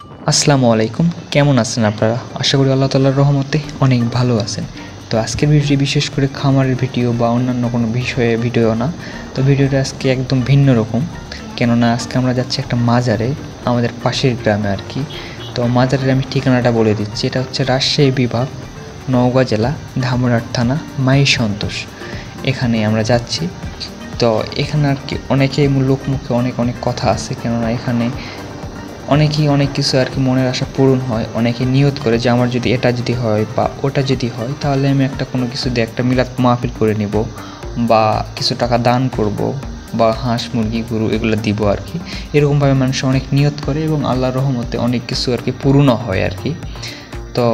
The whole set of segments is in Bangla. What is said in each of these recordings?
আসসালামু আলাইকুম, কেমন আছেন আপনারা? আশা করি আল্লাহ তাআলার রহমতে অনেক ভালো আছেন। তো আজকের ভিডিওটি বিশেষ করে খামারের ভিডিও বা অন্যান্য কোনো বিষয়ে ভিডিও না। তো ভিডিওটা আজকে একদম ভিন্ন রকম, কেননা আজকে আমরা যাচ্ছি একটা মাজারে, আমাদের পাশের গ্রামে আর কি। তো মাজারের আমি ঠিকানাটা বলে দিচ্ছি। এটা হচ্ছে রাজশাহী বিভাগ, নওগাঁ জেলা, ধামরাট থানা, মাই সন্তোষ। এখানে আমরা যাচ্ছি। তো এখানে আর কি অনেকেই লোকমুখে অনেক অনেক কথা আছে, কেননা এখানে অনেকেই অনেক কিছু আর কি মনের আশা পূরণ হয়। অনেকে নিয়ত করে যে আমার যদি এটা যদি হয় বা ওটা যদি হয়, তাহলে আমি একটা কোনো কিছু দিয়ে একটা মিলাদ মাহফিল করে নিব বা কিছু টাকা দান করব বা হাঁস মুরগি গরু এগুলো দিব আর কি। এরকমভাবে মানুষ অনেক নিয়ত করে এবং আল্লাহর রহমতে অনেক কিছু আর কি পূর্ণও হয় আর কি। তো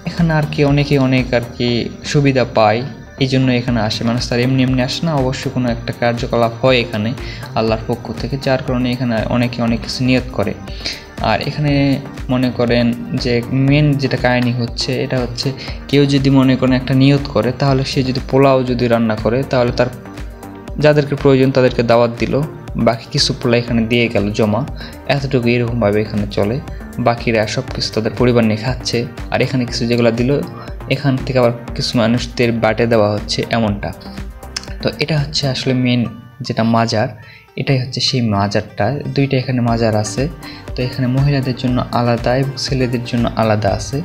এখানে আর কি অনেকে অনেক আর কি সুবিধা পায়, এই জন্য এখানে আসে। মানুষ তার এমনি এমনি আসে না, অবশ্যই কোনো একটা কার্যকলাপ হয় এখানে আল্লাহর পক্ষ থেকে, যার কারণে এখানে অনেকে অনেক কিছু নিয়ত করে। আর এখানে মনে করেন যে মেন যেটা কাহিনী হচ্ছে, এটা হচ্ছে কেউ যদি মনে করেন একটা নিয়ত করে, তাহলে সে যদি পোলাও যদি রান্না করে, তাহলে তার যাদেরকে প্রয়োজন তাদেরকে দাওয়াত দিল, বাকি কিছু পোলা এখানে দিয়ে গেল জমা, এতটুকু এরকমভাবে এখানে চলে। বাকিরা সব কিছু তাদের পরিবার নিয়ে খাচ্ছে, আর এখানে কিছু যেগুলো দিল এখান থেকে আবার কিছু মানুষদের বাটে দেওয়া হচ্ছে, এমনটা। তো এটা হচ্ছে আসলে মেন যেটা মাজার, এটাই হচ্ছে সেই মাজারটা। দুইটা এখানে মাজার আছে। তো এখানে মহিলাদের জন্য আলাদা এবং ছেলেদের জন্য আলাদা আছে।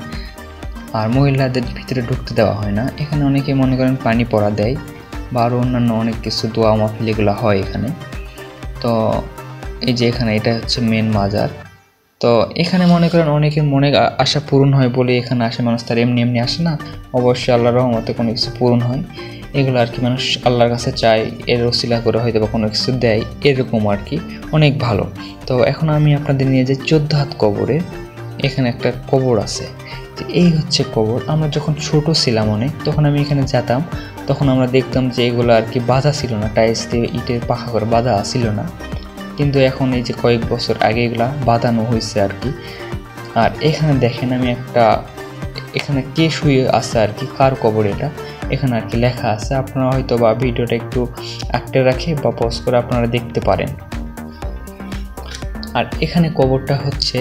আর মহিলাদের ভিতরে ঢুকতে দেওয়া হয় না। এখানে অনেকে মনে করেন পানি পড়া দেয় বা আরও অন্যান্য অনেক কিছু দোয়া মাহফিল এগুলো হয় এখানে। তো এই যে এখানে এটা হচ্ছে মেন মাজার। তো এখানে মনে করেন অনেকের মনে আশা পূরণ হয় বলে এখানে আসে মানুষ, তার এমনি এমনি আসে না, অবশ্যই আল্লাহর রহমতে কোনো কিছু পূরণ হয়। এগুলো আর কি মানুষ আল্লাহর কাছে চায়, এর ওসিলা করে হয়তো বা কোনো কিছু দেয়, এরকম আর কি, অনেক ভালো। তো এখন আমি আপনাদের নিয়ে যাই 14 হাত কবরে। এখানে একটা কবর আছে। তো এই হচ্ছে কবর। আমরা যখন ছোট ছিলাম অনেক, তখন আমি এখানে যেতাম, তখন আমরা দেখতাম যে এগুলো আর কি বাঁধা ছিল না, টাইলস দিয়ে ইটের পাখা করে বাঁধা ছিল না, কিন্তু এখন এই যে কয়েক বছর আগে এগুলা বাঁধানো হয়েছে আর কি। আর এখানে দেখেন আমি একটা, এখানে কে শুয়ে আছে আর কি, কার কবর এটা, এখানে আর কি লেখা আছে। আপনারা হয়তো বা ভিডিওটা একটু আঁকড়ে রাখে বা পজ করে আপনারা দেখতে পারেন। আর এখানে কবরটা হচ্ছে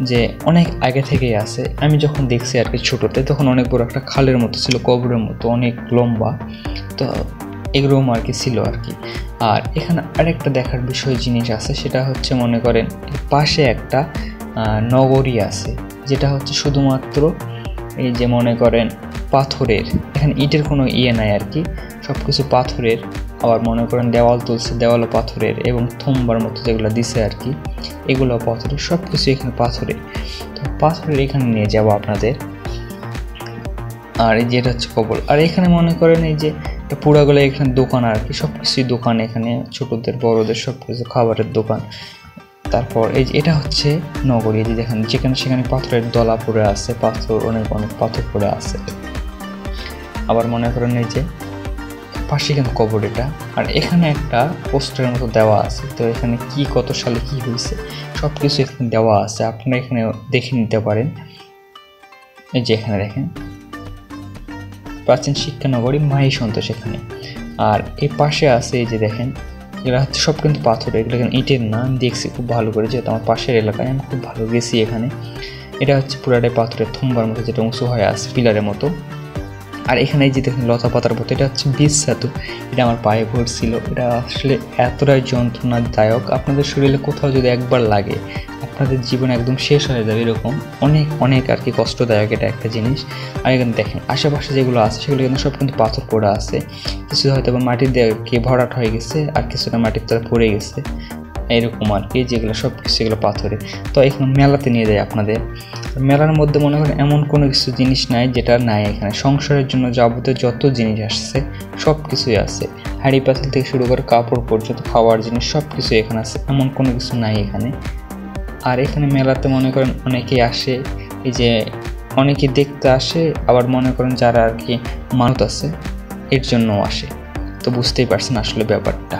যে অনেক আগে থেকেই আছে। আমি যখন দেখছি আর কি ছোটোতে, তখন অনেক বড় একটা খালের মতো ছিল, কবরের মতো অনেক লম্বা। তো এগুলোও আর কি ছিল আর কি। আর এখানে আরেকটা দেখার বিষয় জিনিস আছে, সেটা হচ্ছে মনে করেন পাশে একটা নগরী আছে, যেটা হচ্ছে শুধুমাত্র এই যে মনে করেন পাথরের, এখানে ইটের কোনো ইয়ে নাই আর কি, সব কিছু পাথরের। আবার মনে করেন দেওয়াল তুলছে, দেওয়ালও পাথরের, এবং থম্বার মতো যেগুলো দিছে আর কি, এগুলো পাথরের, সব কিছু এখানে পাথরের। তো পাথরের এখানে নিয়ে যাবো আপনাদের। আর এই যেটা হচ্ছে কবর। আর এখানে মনে করেন এই যে পুরাগুলো এখানে দোকান আর কি, সব কিছুই দোকান এখানে, ছোটদের বড়দের সব কিছু খাবারের দোকান। তারপর এই যে এটা হচ্ছে নগরী, যে দেখেন যেখানে সেখানে পাথরের দলা পড়ে আছে, পাথর অনেক অনেক পাথর পড়ে আছে। আবার মনে করেন এই যে পাশে কিন্তু কবর এটা। আর এখানে একটা পোস্টারের মতো দেওয়া আছে। তো এখানে কি কত সালে কি হয়েছে সব কিছু এখানে দেওয়া আছে, আপনারা এখানে দেখে নিতে পারেন। এই যে এখানে দেখেন প্রাচীন শিক্ষানগরী মাই সন্তোষ এখানে। আর এই পাশে আছে এই যে দেখেন, এগুলো হচ্ছে সব কিন্তু পাথর, এগুলো কিন্তু ইটের না। আমি দেখছি খুব ভালো করে, যেহেতু আমার পাশের এলাকায়, আমি খুব ভালো গেছি এখানে। এটা হচ্ছে পুরাটাই পাথরের থম্বার মতো, যেটা উঁচু হয়ে আছে পিলারের মতো। আর এখানে যে দেখেন লতা পাতার মতো, এটা হচ্ছে বীজ ছাতু। এটা আমার পায়ে ভরছিল, এটা আসলে এতটাই যন্ত্রণাদায়ক। আপনাদের শরীরে কোথাও যদি একবার লাগে, আপনাদের জীবন একদম শেষ হয়ে যাবে, এরকম অনেক অনেক আর কি কষ্টদায়ক এটা একটা জিনিস। আর এখানে দেখেন আশেপাশে যেগুলো আছে সেগুলো কিন্তু সব কিন্তু পাথর পড়া আছে, কিছু হয়তো বা মাটি দিয়ে কি ভরাট হয়ে গেছে, আর কিছুটা মাটির তলা পড়ে গেছে, এরকম আর কি, যেগুলো সব কিছু এগুলো পাথরে। তো এখানে মেলাতে নিয়ে যায় আপনাদের। মেলার মধ্যে মনে করেন এমন কোনো কিছু জিনিস নাই যেটা নাই এখানে। সংসারের জন্য যাবতীয় যত জিনিস আসছে সব কিছুই আছে, হাঁড়ি পাতিল থেকে শুরু করে কাপড় পর্যন্ত, খাওয়ার জিনিস সব কিছু এখানে আছে, এমন কোনো কিছু নাই এখানে। আর এখানে মেলাতে মনে করেন অনেকেই আসে, এই যে অনেকে দেখতে আসে, আবার মনে করেন যারা আর কি মানত আছে এর জন্যও আসে। তো বুঝতেই পারছেন আসলে ব্যাপারটা।